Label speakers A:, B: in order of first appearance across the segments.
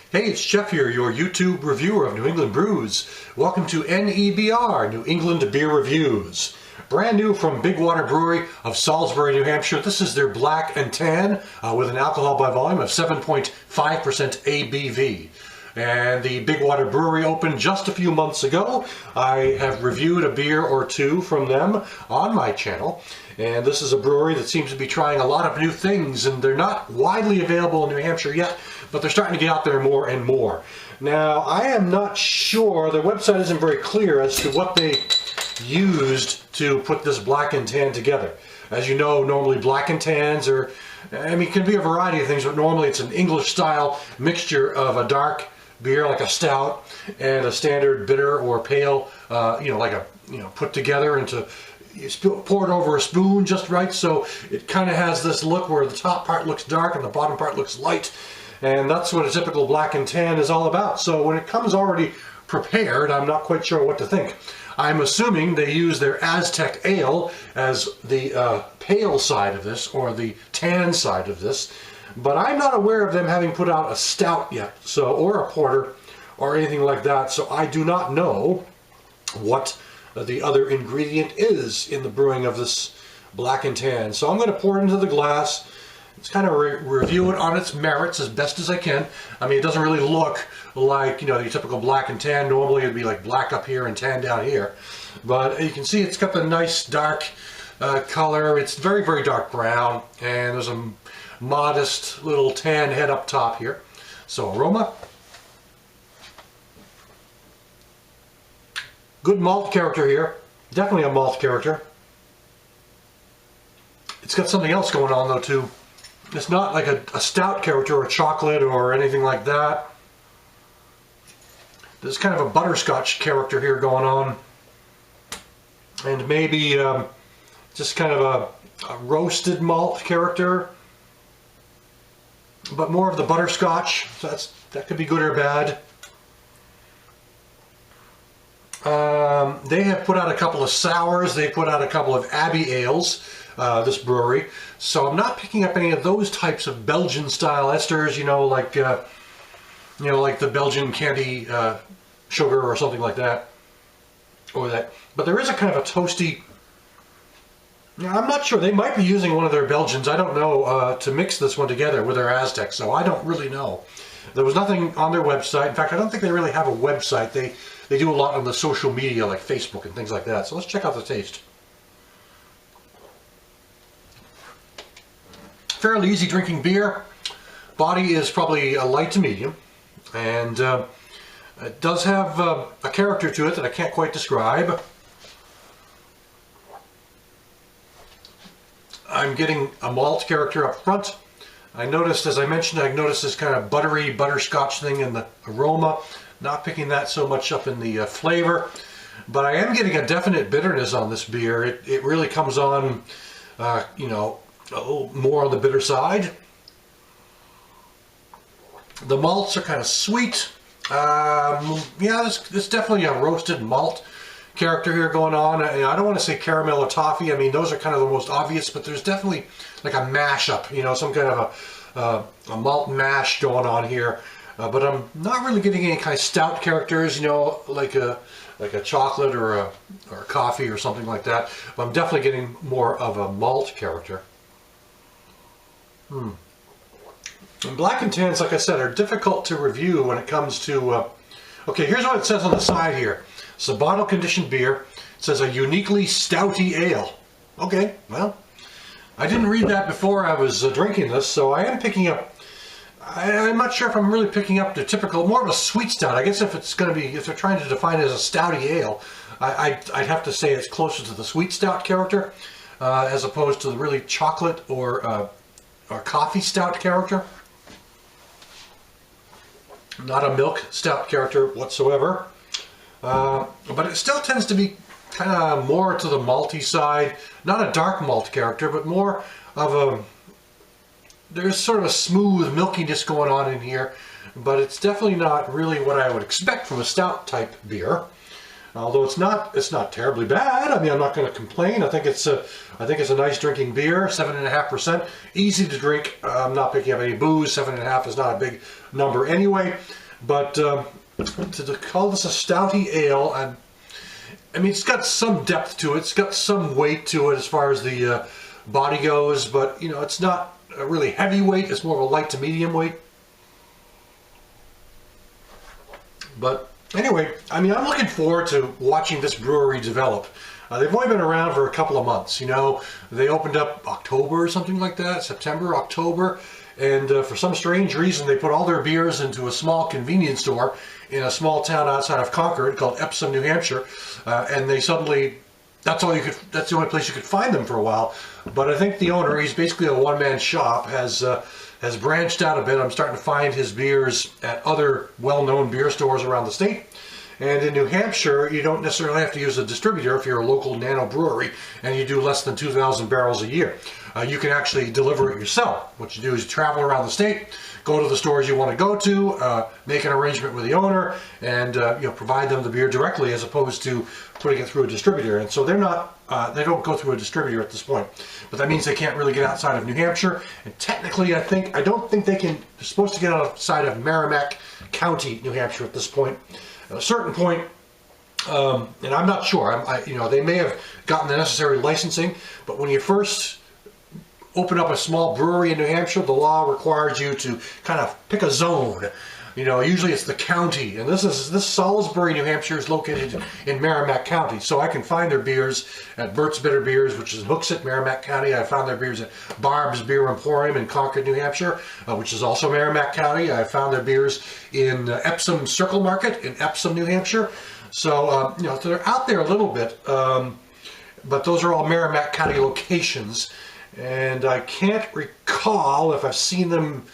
A: Hey, it's Jeff here, your YouTube reviewer of New England brews. Welcome to NEBR, New England Beer Reviews. Brand new from Big Water Brewery of Salisbury, New Hampshire. This is their Black and Tan with an alcohol by volume of 7.5% ABV. And the Big Water Brewery opened just a few months ago. I have reviewed a beer or two from them on my channel. And this is a brewery that seems to be trying a lot of new things, and they're not widely available in New Hampshire yet, but they're starting to get out there more and more. Now, I am not sure, their website isn't very clear as to what they used to put this Black and Tan together. As you know, normally Black and Tans are, it can be a variety of things, but normally it's an English style mixture of a dark beer like a stout and a standard bitter or pale, put together into, you pour it over a spoon just right, so it kind of has this look where the top part looks dark and the bottom part looks light, and that's what a typical Black and Tan is all about. So when it comes already prepared, I'm not quite sure what to think. I'm assuming they use their Aztec Ale as the pale side of this, or the tan side of this, but I'm not aware of them having put out a stout yet, or a porter, or anything like that, so I do not know what the other ingredient is in the brewing of this Black and Tan. So I'm going to pour it into the glass. Let's kind of review it on its merits as best as I can. I mean, it doesn't really look like, your typical Black and Tan. Normally it'd be like black up here and tan down here. But you can see it's got the nice dark color. It's very, very dark brown, and there's a modest little tan head up top here. So aroma. Good malt character here. Definitely a malt character. It's got something else going on though too. It's not like a stout character or a chocolate or anything like that. There's kind of a butterscotch character here going on. And maybe just kind of a roasted malt character. But more of the butterscotch. So that could be good or bad. They have put out a couple of sours. They put out a couple of Abbey Ales, this brewery. So I'm not picking up any of those types of Belgian-style esters, like the Belgian candy sugar or something like that, But there is a kind of a toasty. I'm not sure. They might be using one of their Belgians. I don't know to mix this one together with their Aztec. So I don't really know. There was nothing on their website. In fact, I don't think they really have a website. They do a lot on the social media like Facebook and things like that. So let's check out the taste. Fairly easy drinking beer. Body is probably a light to medium. And it does have a character to it that I can't quite describe. I'm getting a malt character up front. I noticed, as I mentioned, this kind of buttery butterscotch thing in the aroma. Not picking that so much up in the flavor, but I am getting a definite bitterness on this beer. It really comes on, a little more on the bitter side. The malts are kind of sweet. There's definitely a roasted malt character here going on. I don't want to say caramel or toffee. I mean, those are kind of the most obvious, but there's definitely like a mashup, some kind of a malt mash going on here. But I'm not really getting any kind of stout characters, like a chocolate or a coffee or something like that. But I'm definitely getting more of a malt character. And Black and Tans, like I said, are difficult to review when it comes to. Okay, here's what it says on the side here. It's a bottle conditioned beer. It says a uniquely stouty ale. Okay, well, I didn't read that before I was drinking this, so I am picking up. I'm not sure if I'm really picking up the typical, more of a sweet stout. I guess if they're trying to define it as a stouty ale, I'd have to say it's closer to the sweet stout character, as opposed to the really chocolate or coffee stout character. Not a milk stout character whatsoever. But it still tends to be kind of more to the malty side. Not a dark malt character, but more of there's sort of a smooth milkiness going on in here, but it's definitely not really what I would expect from a stout type beer. Although it's not terribly bad. I mean, I'm not going to complain. I think it's a nice drinking beer, 7.5%, easy to drink. I'm not picking up any booze. 7.5 is not a big number anyway. But to call this a stouty ale, I mean, it's got some depth to it. It's got some weight to it as far as the body goes. But you know, it's not a really heavy weight. It's more of a light to medium weight. But anyway, I mean, I'm looking forward to watching this brewery develop. They've only been around for a couple of months. You know, they opened up October or something like that, September, October, and for some strange reason, they put all their beers into a small convenience store in a small town outside of Concord called Epsom, New Hampshire, and they suddenly, that's the only place you could find them for a while. But I think the owner, he's basically a one-man shop, has branched out a bit. I'm starting to find his beers at other well-known beer stores around the state. And in New Hampshire, you don't necessarily have to use a distributor if you're a local nano brewery and you do less than 2,000 barrels a year. You can actually deliver it yourself. What you do is you travel around the state, go to the stores you want to go to, make an arrangement with the owner, and provide them the beer directly as opposed to putting it through a distributor. And so they don't go through a distributor at this point. But that means they can't really get outside of New Hampshire. And technically, I don't think they're supposed to get outside of Merrimack County, New Hampshire at this point. At a certain point, and I'm not sure, they may have gotten the necessary licensing, but when you first open up a small brewery in New Hampshire, the law requires you to kind of pick a zone. You know, usually it's the county, and this Salisbury, New Hampshire is located in Merrimack County, so I can find their beers at Burt's Bitter Beers, which is in Hooksett, Merrimack County. I found their beers at Barb's Beer Emporium in Concord, New Hampshire, which is also Merrimack County. I found their beers in Epsom Circle Market in Epsom, New Hampshire. So, so they're out there a little bit, but those are all Merrimack County locations, and I can't recall if I've seen them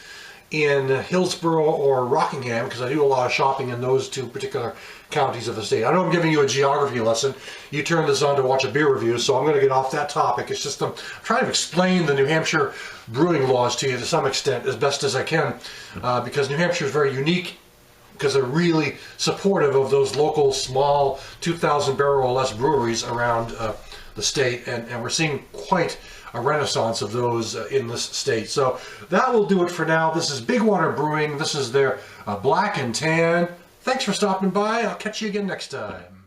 A: in Hillsborough or Rockingham, because I do a lot of shopping in those two particular counties of the state. I know I'm giving you a geography lesson. You turned this on to watch a beer review, so I'm going to get off that topic. It's just I'm trying to explain the New Hampshire brewing laws to you to some extent as best as I can, because New Hampshire is very unique, because they're really supportive of those local small 2,000 barrel or less breweries around the state, and we're seeing quite a renaissance of those in this state. So that will do it for now. This is Big Water Brewing. This is their Black and Tan. Thanks for stopping by. I'll catch you again next time.